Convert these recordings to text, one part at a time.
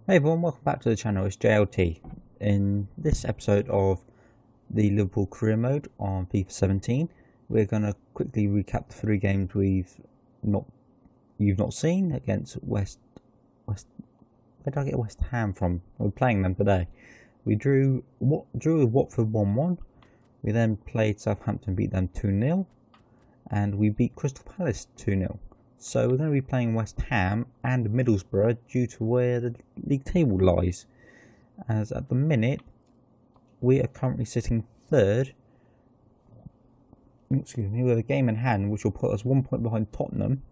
Hey everyone, welcome back to the channel. It's JLT. In this episode of the Liverpool career mode on Fifa17, we're going to quickly recap the 3 games you've not seen against where did I get West Ham from? We're playing them today. We drew with Watford 1-1. We then played Southampton, beat them 2-0, and we beat Crystal Palace 2-0. So we're going to be playing West Ham and Middlesbrough due to where the league table lies. As at the minute, we are currently sitting 3rd. Excuse me, with a game in hand which will put us 1 point behind Tottenham.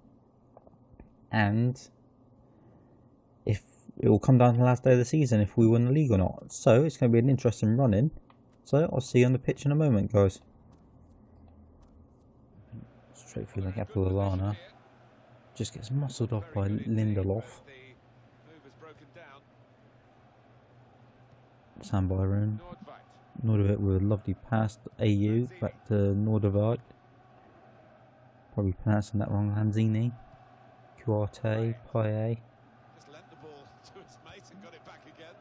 And if it will come down to the last day of the season if we win the league or not. So it's going to be an interesting run-in. So I'll see you on the pitch in a moment, guys. Straight through the gap for Lallana. Just gets muscled off by Lindelof. Sam Byron. Nordevik with a lovely pass to AU back to Nordevik. Probably pronouncing that wrong. Lanzini. Cuarte. Paye. Just lent the ball to his mate and got it back again.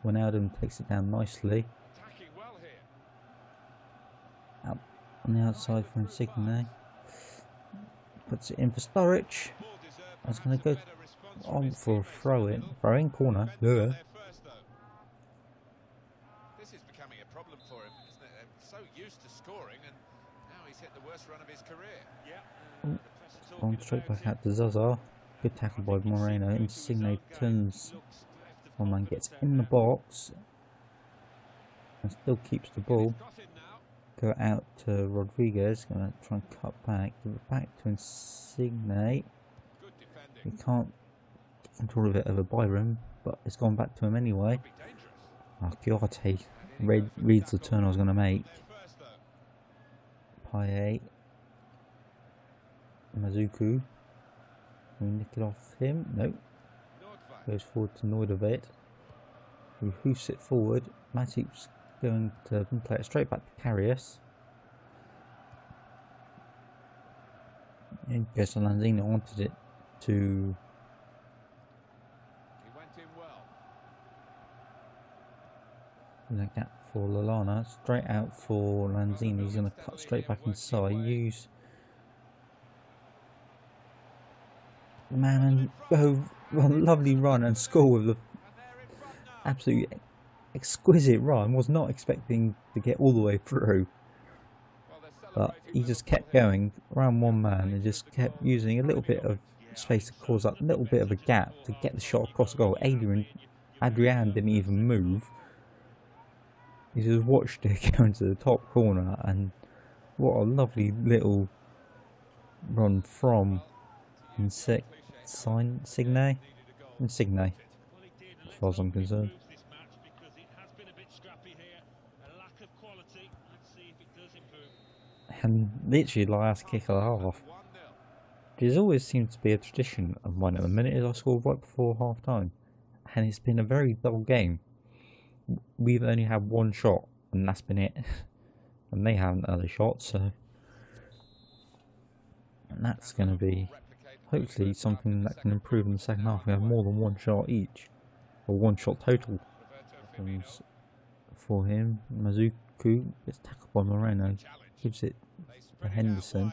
Wijnaldum takes it down nicely. Out on the outside for Insigne. Puts it in for Sturridge. I was going to go on for a throw-in corner. Yeah. This is becoming a problem for him, isn't it? So used to scoring, and now he's hit the worst run of his career. On straight back out to Zaza. Good tackle by Moreno. Insigne turns. One man gets in the box and still keeps the ball. Go out to Rodriguez. Going to try and cut back. Give it back to Insigne. He can't control it over Byron, but it's gone back to him anyway. Cuarte reads the turn I was going to make. Paye. Mazuku. We nick it off him. Nope. Goes forward to Nordevik. We hoofs it forward. Matip's going to play it straight back to Karius. And goes to Lanzini. Wanted it to. He went in well. That gap for Lallana. Straight out for Lanzini. He's going to cut straight back inside. Use. Man, and go lovely run and score with the absolutely exquisite run. Was not expecting to get all the way through, but he just kept going around one man and just kept using a little bit of space to cause up a little bit of a gap to get the shot across the goal. Adrian didn't even move. He just watched it go into the top corner, and what a lovely little run from Insigne, as far as I'm concerned. And literally last kick of the half. There's always seems to be a tradition of mine at the minute is I score right before half time. And it's been a very dull game. We've only had one shot and that's been it. And they haven't had a shot, so and that's gonna be hopefully something that can improve in the second half. We have more than one shot each. Or one shot total. For him. Mazuku gets tackled by Moreno. Gives it to Henderson.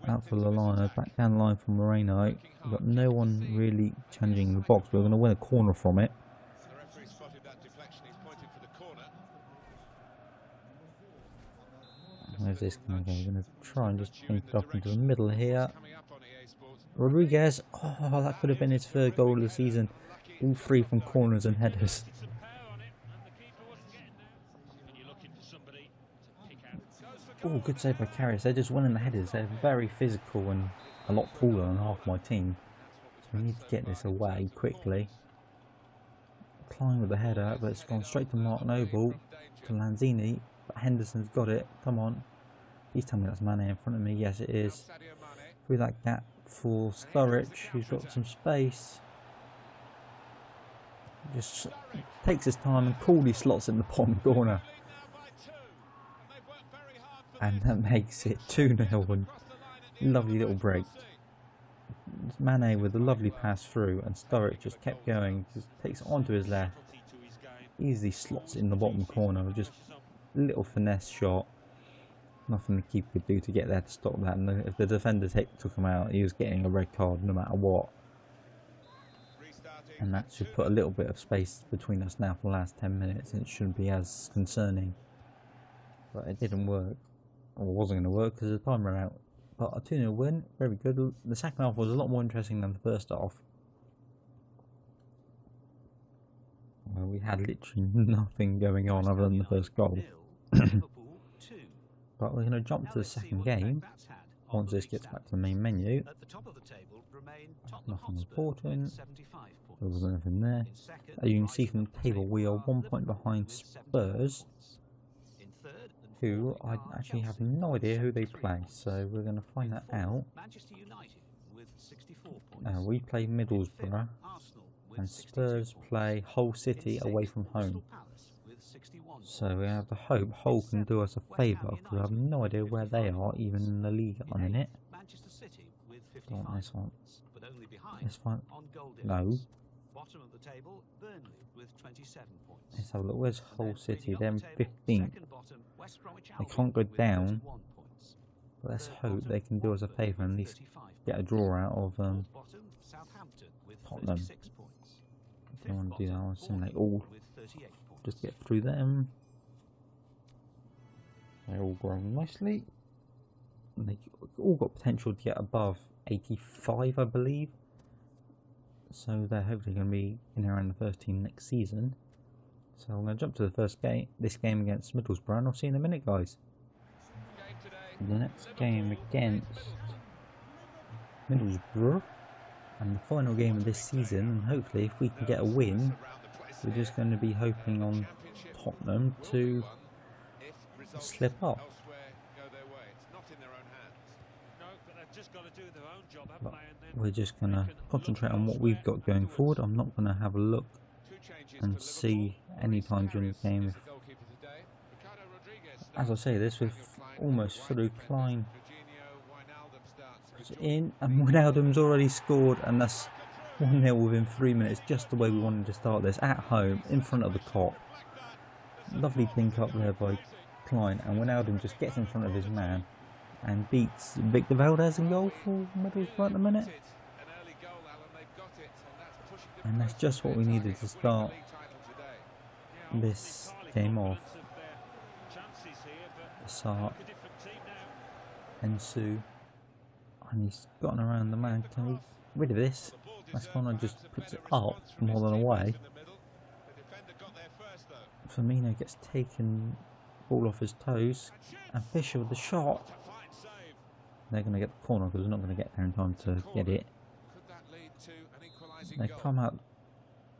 Out for Lallana. Back down the line for Moreno. We've got no one really challenging the box. We're going to win a corner from it. Where's this going to go? We're going to try and just link it up into the middle here. Rodriguez. Oh, that could have been his 3rd goal of the season. All 3 from corners and headers. Oh, good save by Karius. They're just winning the headers. They're very physical and a lot taller than half my team. So we need to get this away quickly. Klein with the header, but it's gone straight to Mark Noble, to Lanzini. But Henderson's got it. Come on. Please tell me that's Mane in front of me. Yes, it is. Through that gap for Sturridge, who's got some space. Just takes his time and coolly slots in the bottom corner. And that makes it 2-0 and lovely little break. Mane with a lovely pass through, and Sturridge just kept going, just takes it onto his left, easily slots in the bottom corner with just a little finesse shot. Nothing the keeper could do to get there to stop that, and if the defender took him out, he was getting a red card no matter what. And that should put a little bit of space between us now for the last 10 minutes, and it shouldn't be as concerning. But it didn't work, or wasn't going to work because the time ran out. But a 2-0 win, very good. The second half was a lot more interesting than the first half. Well, we had literally nothing going on other than the first goal. But we're going to jump to the second game once this gets back to the main menu. Nothing important. There wasn't anything there. As you can see from the table, we are 1 point behind Spurs, who I actually have no idea who they play, so we're going to find that out. We play Middlesbrough, and Spurs play Hull City away from home. So we have to hope Hull can do us a favour, because I have no idea where they are, even in the league at the minute. Don't want this one. This one. No. Let's have a look. Where's Hull City? They're in 15th. They can't go down. But let's hope they can do us a favour and at least get a draw out of Tottenham. I don't want to do that. I want to simulate all. Just get through them. They're all growing nicely. And they all got potential to get above 85, I believe. So they're hopefully going to be in around the first team next season. So I'm going to jump to the first game, this game against Middlesbrough, and I'll see you in a minute, guys. The next game against Middlesbrough, and the final game of this season, and hopefully if we can get a win, we're just going to be hoping on Tottenham to slip up. But we're just going to concentrate on what we've got going forward. I'm not going to have a look and see any time during the game. As I say this, we've almost through. Klein puts it in, and Wijnaldum's already scored, and that's 1-0 within 3 minutes, just the way we wanted to start this, at home, in front of the Kop. Lovely pink up there by Klein, and Wijnaldum just gets in front of his man and beats Victor Valdez in goal for Middlesbrough at the minute. And that's just what we needed to start this game off. Sark, Ensu, and he's gotten around the man. Can we get rid of this? Mascona just puts it up more than away. Firmino gets taken ball off his toes, and Fisher with the shot. They're going to get the corner because they're not going to get there in time to get it. They come out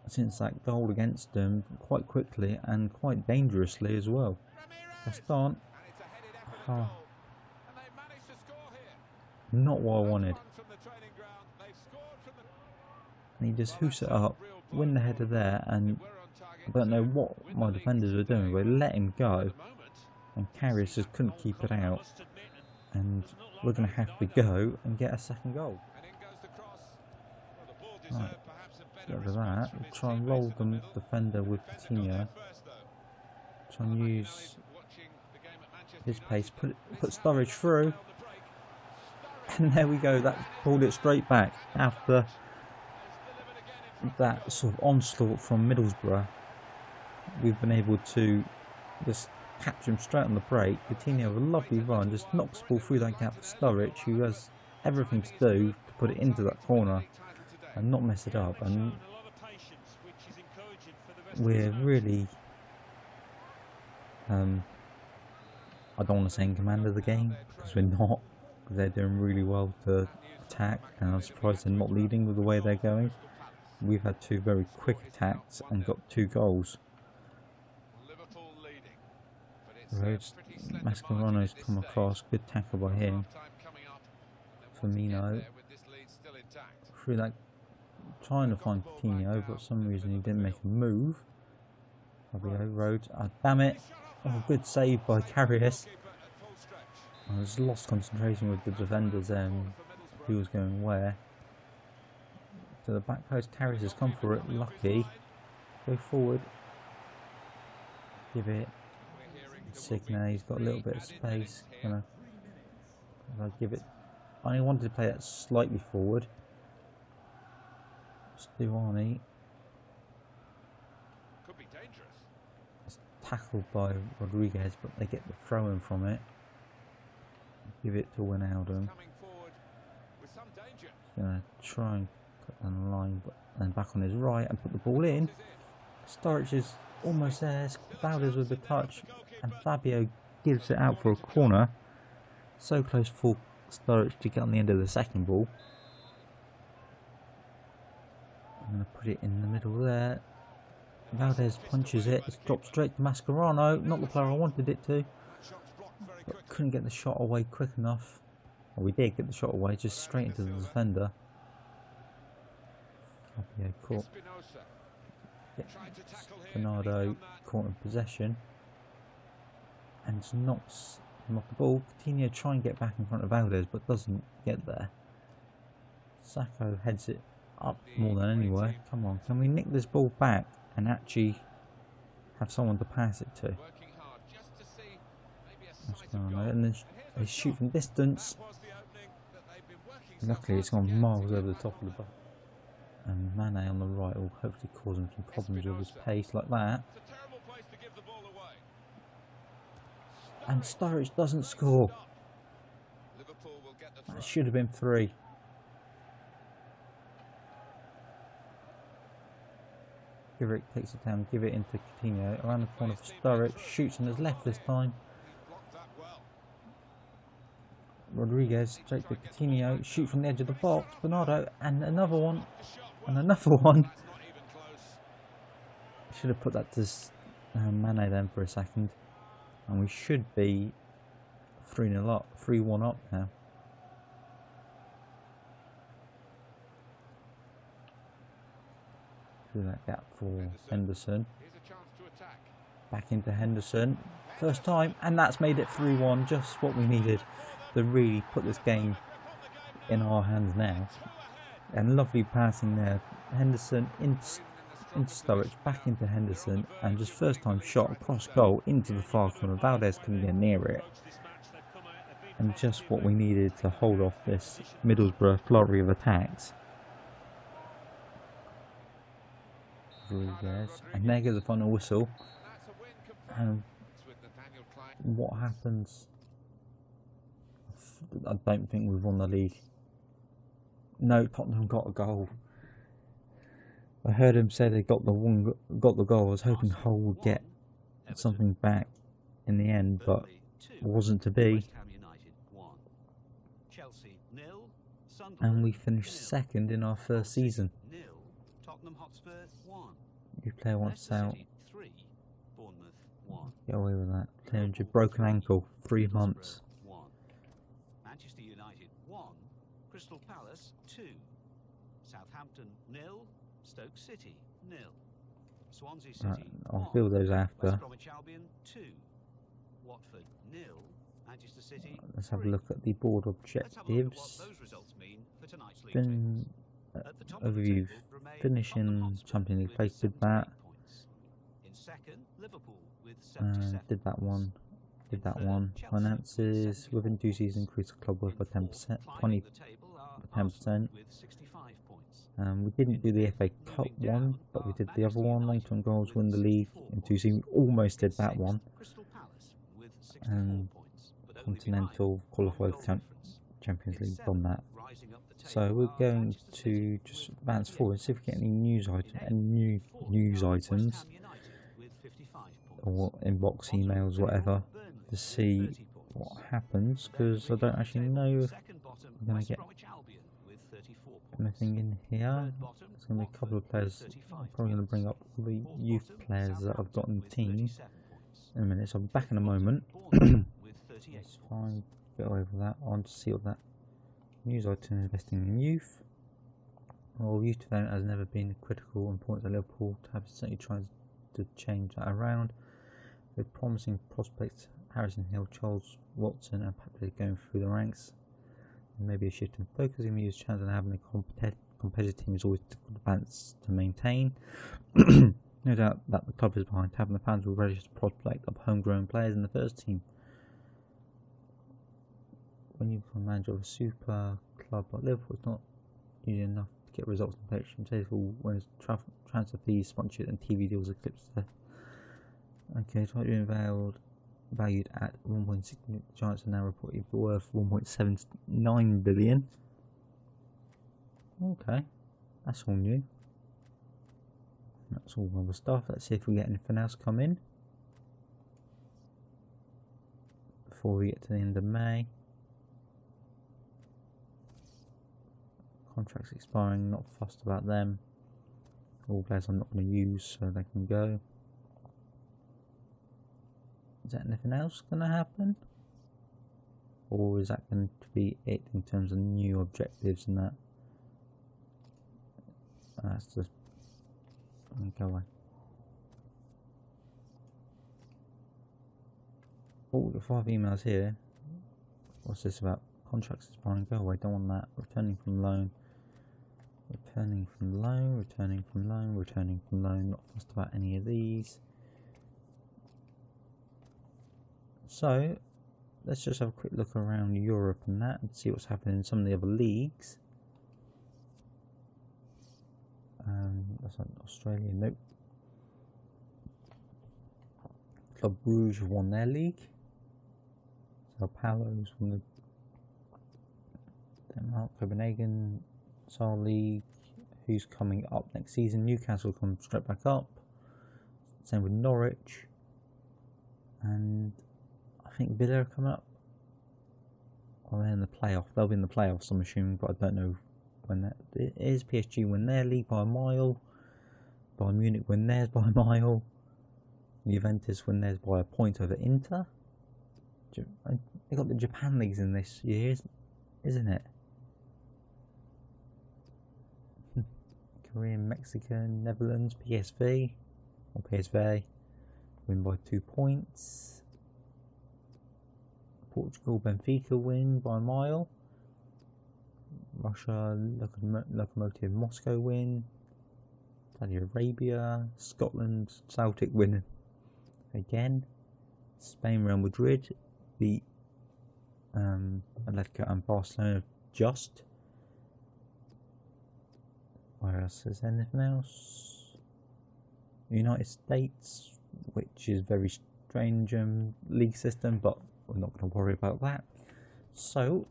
since that goal against them quite quickly and quite dangerously as well. Gaston. Not what I wanted. And he just hoops it up, win the header there, and I don't know what my defenders were doing. They let him go, and Karius just couldn't keep it out. And we're going to have to go and get a second goal. Right, get rid of that. We'll try and roll the defender with Coutinho. Try and use his pace, put Sturridge through. And there we go, that pulled it straight back after that sort of onslaught from Middlesbrough. We've been able to just capture him straight on the break. Coutinho with a lovely run, just knocks the ball through that gap for Sturridge, who has everything to do to put it into that corner and not mess it up. And we're really, I don't want to say in command of the game, because we're not. They're doing really well to attack, and I'm surprised they're not leading with the way they're going. We've had two very quick attacks and got 2 goals. Mascherano's come across, good tackle by him. Firmino through that, trying to find Coutinho, but for some reason he didn't make a move. Fabio Rhodes, damn it! Oh, good save by Karius. I was lost concentration with the defenders, who was going where. to the back post. Harris has come for it. Lucky. Go forward. Give it. Signe. He's got a little bit of space. Gonna give it. I only wanted to play that slightly forward. Stuani. Could be dangerous. It's tackled by Rodriguez, but they get the throw in from it. Give it to Wijnaldum. Coming forward with some danger. He's gonna try and cut down the line, but then back on his right and put the ball in. Sturridge is almost there. Valdez with the touch, and Fabio gives it out for a corner. So close for Sturridge to get on the end of the second ball. I'm going to put it in the middle there. Valdez punches it. It's dropped straight to Mascherano. Not the player I wanted it to. But couldn't get the shot away quick enough. Well, we did get the shot away, just straight into the defender. Fabio caught. Bernardo caught in possession. And knocks him off the ball. Coutinho try and get back in front of Valdez, but doesn't get there. Sacco heads it up more than anywhere. Come on, can we nick this ball back and actually have someone to pass it to? And then they shoot from distance. Luckily it's gone miles over the top of the bar. And Mane on the right will hopefully cause him some problems with his pace like that. And Sturridge doesn't score. That should have been 3. Giverick takes it down, give it into Coutinho. Around the corner for Sturridge, shoots on his left this time. Rodriguez straight to Coutinho, shoot from the edge of the box. Bernardo, and another one. And another one. Should have put that to Mane then for a second. And we should be 3-0 up, 3-1 up now. Through that gap for Henderson. Back into Henderson. First time, and that's made it 3-1. Just what we needed to really put this game in our hands now. And lovely passing there. Henderson into Sturridge, back into Henderson, and just first time shot across goal into the far corner. Valdez couldn't get near it. And just what we needed to hold off this Middlesbrough flurry of attacks. And there goes the final whistle. And what happens? I don't think we've won the league. No, Tottenham got a goal. I heard him say they got the goal. I was hoping Hull would get something back in the end, but it wasn't to be. And we finished second in our first season. New player wants out. Get away with that. Player injured, broken ankle, 3 months. Manchester United 1, Crystal Palace 2, Southampton 0, Stoke City 0, Swansea City I'll fill those after. West Bromwich Albion 2, Watford 0, Manchester City 3. Let's have a look at the board objectives. Overview. Finishing Champions League place, did that. In second, Liverpool with 77. Did that one. Did that one. Finances within 2 seasons increased the club worth by 10%, 10%. We didn't do the FA Cup one, but we did the other one. Long-term goals, win the league in 2 seasons. We almost did that one. And Continental qualified for Champions League, done that. So we're going to just advance forward and see if we get any news items or inbox emails, whatever, to see what happens, because I don't actually know if I'm going to get anything in here. There's going to be a couple of players. I'm probably going to bring up all the youth players that I've got in the team in a minute, so I'll be back in a moment. That's fine, get away with that. I want to see what that news item investing in youth. Well, youth development has never been critical important to Liverpool. Tab is certainly trying to change that around. With promising prospects, Harrison Hill, Charles Watson, and Patrick going through the ranks. And maybe a shift in focus in the youth chance and having a competitive team is always difficult to balance to maintain. No doubt that the club is behind having the fans will relish the prospect of homegrown players in the first team. When you become manager of a super club like Liverpool, it's not usually enough to get results in competition. Table when transfer fees, sponsorship, and TV deals eclipse there. Okay, totally valued at 1.6 million. Giants are now reported worth 1.79 billion. Okay, that's all new. That's all other stuff. Let's see if we get anything else come in before we get to the end of May. Contracts expiring, not fussed about them. All players I'm not going to use, so they can go. Is that anything else going to happen? Or is that going to be it in terms of new objectives and that? That's just... go away. Oh, the 5 emails here. What's this about? Contracts expiring, go away, don't want that. Returning from loan. Returning from loan, returning from loan, returning from loan. Not fussed about any of these. So, let's just have a quick look around Europe and that and see what's happening in some of the other leagues. That's not Australia, nope. Club Brugge won their league. Sao Paulo's won the Denmark, Copenhagen, Saar League. Who's coming up next season? Newcastle come straight back up. Same with Norwich. And I think Villa are coming up. Well, they're in the playoff. They'll be in the playoffs, I'm assuming, but I don't know when that it is. PSG win their league by a mile. Bayern Munich win theirs by a mile. Juventus win theirs by a point over Inter. They got the Japan leagues in this year, isn't it? Korean, Mexican, Netherlands, PSV or PSV win by 2 points. Portugal, Benfica win by a mile. Russia, Lokomotiv Moscow win. Saudi Arabia, Scotland, Celtic win again. Spain, Real Madrid beat Atletico and Barcelona just. Where else is anything else? United States, which is very strange league system, but we're not going to worry about that. So,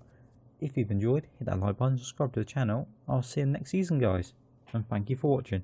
if you've enjoyed, hit that like button, subscribe to the channel. I'll see you next season, guys, and thank you for watching.